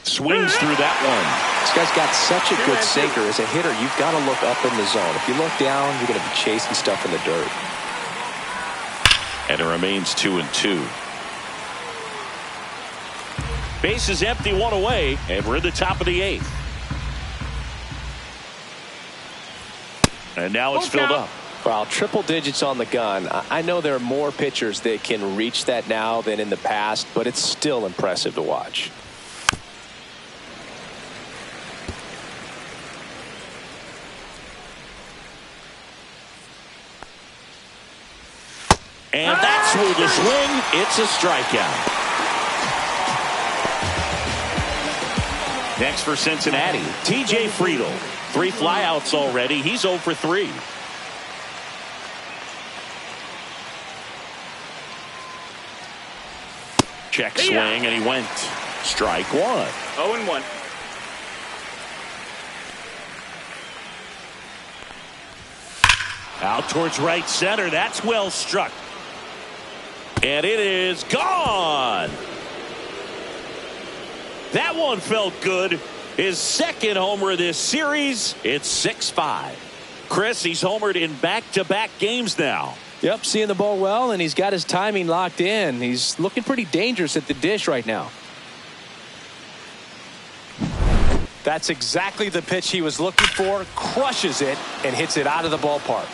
A: Swings through that one.
B: This guy's got such a good sinker. As a hitter, you've got to look up in the zone. If you look down, you're going to be chasing stuff in the dirt.
A: And it remains 2-2. Base is empty, 1 away, and we're at the top of the 8th. And now it's filled up.
B: Well, triple digits on the gun. I know there are more pitchers that can reach that now than in the past, but it's still impressive to watch.
A: And that's where the swing. It's a strikeout. Next for Cincinnati, T.J. Friedl. 3 flyouts already. He's 0 for 3. Check swing, and he went. Strike 1.
C: 0-1.
A: Out towards right center. That's well struck. And it is gone. That one felt good. His second homer this series. It's 6-5. Chris, he's homered in back-to-back games now.
B: Yep, seeing the ball well, and he's got his timing locked in. He's looking pretty dangerous at the dish right now. That's exactly the pitch he was looking for. Crushes it and hits it out of the ballpark.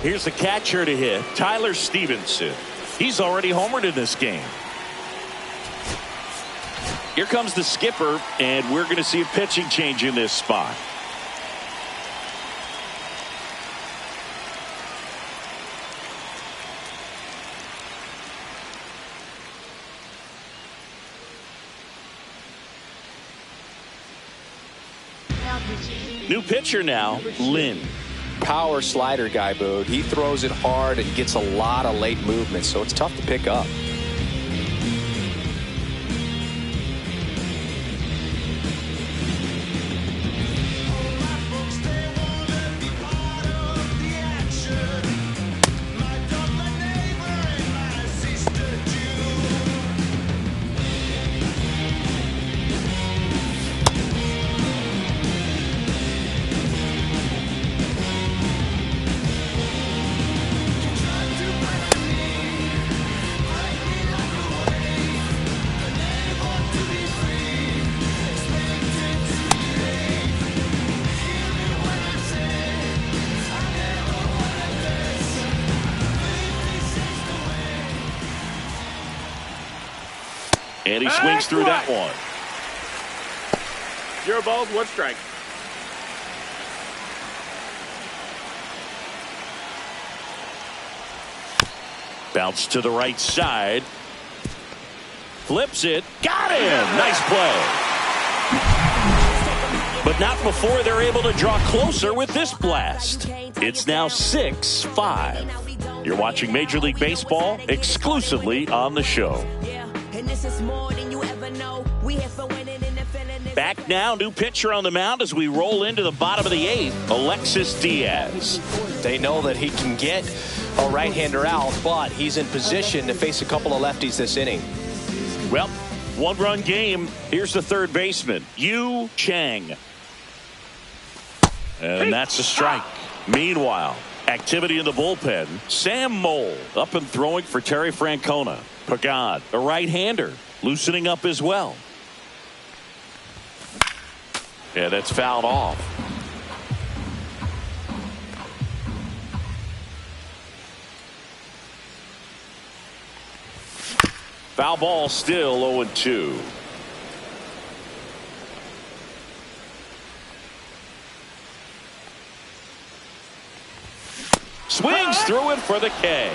A: Here's the catcher to hit, Tyler Stevenson. He's already homered in this game. Here comes the skipper, and we're going to see a pitching change in this spot. New pitcher now, Lynn.
B: Power slider guy, Boog. He throws it hard and gets a lot of late movement, so it's tough to pick up.
A: And he swings through that one.
C: 0 balls, 1 strike.
A: Bounce to the right side. Flips it. Got him. Nice play. But not before they're able to draw closer with this blast. It's now 6-5. You're watching Major League Baseball exclusively on the show. Back now, new pitcher on the mound as we roll into the bottom of the 8th, Alexis Diaz.
B: They know that he can get a right-hander out, but he's in position to face a couple of lefties this inning.
A: Well, 1-run game. Here's the third baseman, Yu Chang. And that's a strike. Meanwhile, activity in the bullpen. Sam Mole up and throwing for Terry Francona. Pagad, a right-hander, loosening up as well. Yeah, that's fouled off. Foul ball, still 0-2. Swings through it for the K.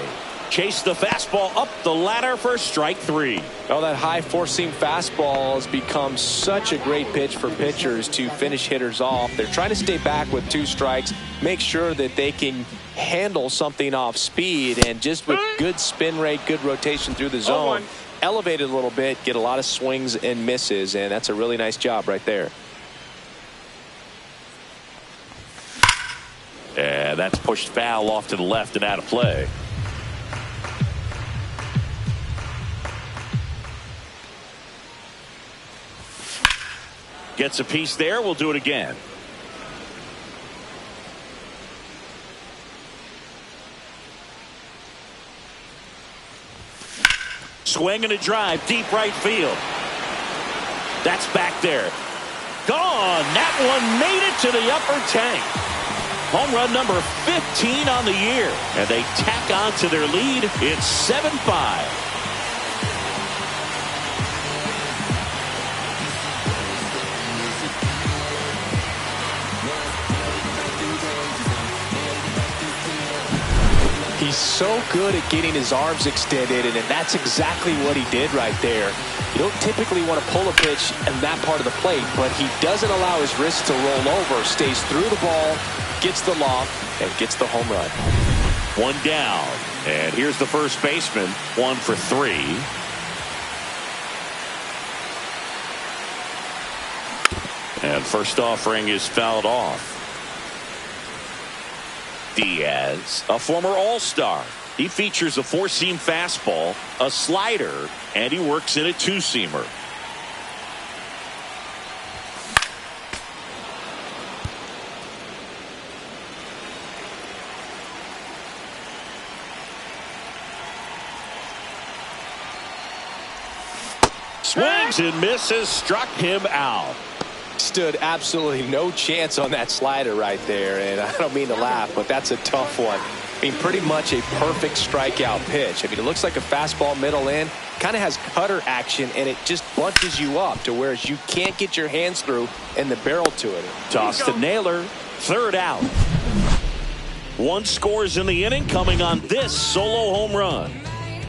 A: Chase the fastball up the ladder for strike 3.
B: Oh, that high four-seam fastball has become such a great pitch for pitchers to finish hitters off. They're trying to stay back with 2 strikes, make sure that they can handle something off speed, and just with good spin rate, good rotation through the zone, elevate it a little bit, get a lot of swings and misses, and that's a really nice job right there.
A: Yeah, that's pushed foul off to the left and out of play. Gets a piece there. We'll do it again. Swing and a drive, deep right field. That's back there. Gone. That one made it to the upper tank. Home run number 15 on the year. And they tack on to their lead. It's 7-5.
B: He's so good at getting his arms extended, and that's exactly what he did right there. You don't typically want to pull a pitch in that part of the plate, but he doesn't allow his wrist to roll over, stays through the ball, gets the loft, and gets the home run.
A: 1 down, and here's the first baseman, 1 for 3. And first offering is fouled off. Diaz, a former All-Star. He features a 4-seam fastball, a slider, and he works in a 2-seamer. Swings and misses, struck him out.
B: Stood absolutely no chance on that slider right there, and I don't mean to laugh, but that's a tough one. I mean, pretty much a perfect strikeout pitch. I mean, it looks like a fastball middle in. kind of has cutter action, and it just bunches you up to where you can't get your hands through and the barrel to it.
A: Toss to Naylor. Third out. One scores in the inning coming on this solo home run.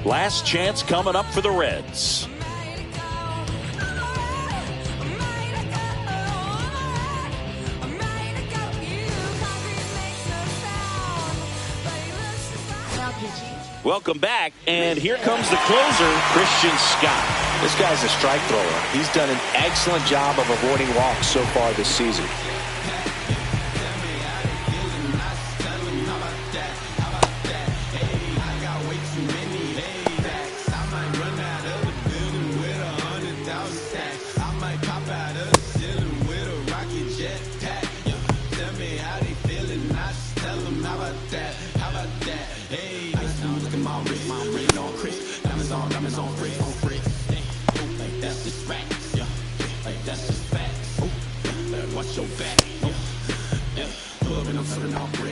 A: Last chance coming up for the Reds. Welcome back, and here comes the closer, Christian Scott.
B: This guy's a strike thrower. He's done an excellent job of avoiding walks so far this season.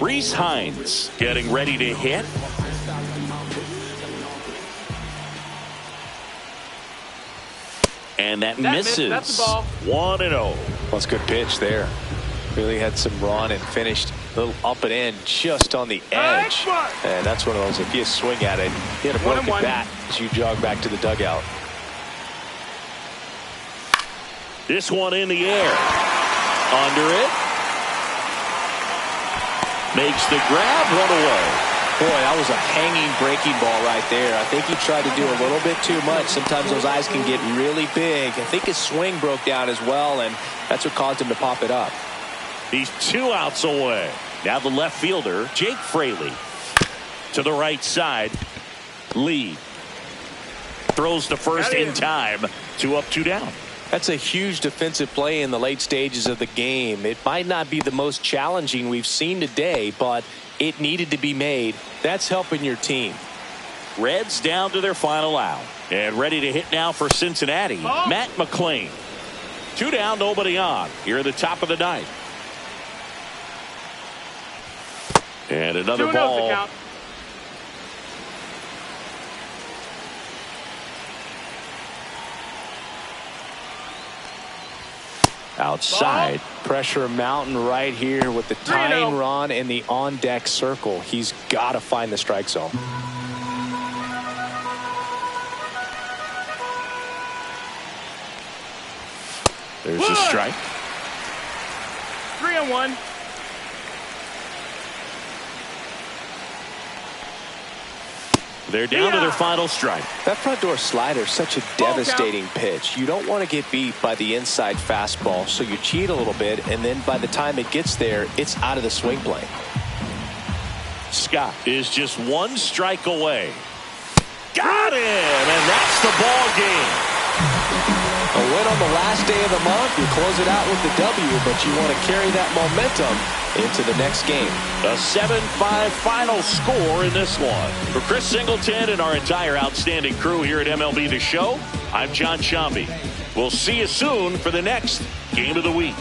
A: Reese Hines getting ready to hit. And that misses.
C: That's the ball.
A: 1-0.
B: Well, it's a good pitch there. Really had some run and finished a little up and in just on the edge. And that's one of those, if you swing at it, you hit a broken bat as you jog back to the dugout.
A: This one in the air. Under it. Makes the grab, run away.
B: Boy, that was a hanging breaking ball right there. I think he tried to do a little bit too much. Sometimes those eyes can get really big. I think his swing broke down as well, and that's what caused him to pop it up.
A: He's 2 outs away. Now the left fielder, Jake Fraley. To the right side, Lee. Throws to first in time. 2 up, 2 down.
B: That's a huge defensive play in the late stages of the game. It might not be the most challenging we've seen today, but it needed to be made. That's helping your team.
A: Reds down to their final out. And ready to hit now for Cincinnati, Matt McClain. 2 down, nobody on. Here at the top of the ninth. And another ball. Outside.
B: Pressure mountain right here with the tying run in the on-deck circle. He's got to find the strike zone.
A: There's a strike.
C: 3-1.
A: They're down to their final strike.
B: That front door slider is such a devastating pitch. You don't want to get beat by the inside fastball, so you cheat a little bit, and then by the time it gets there, it's out of the swing plane.
A: Scott is just 1 strike away. Got him, and that's the ball game.
B: A win on the last day of the month. You close it out with the W, but you want to carry that momentum into the next game.
A: A 7-5 final score in this one. For Chris Singleton and our entire outstanding crew here at MLB The Show, I'm John Sciambi. We'll see you soon for the next Game of the Week.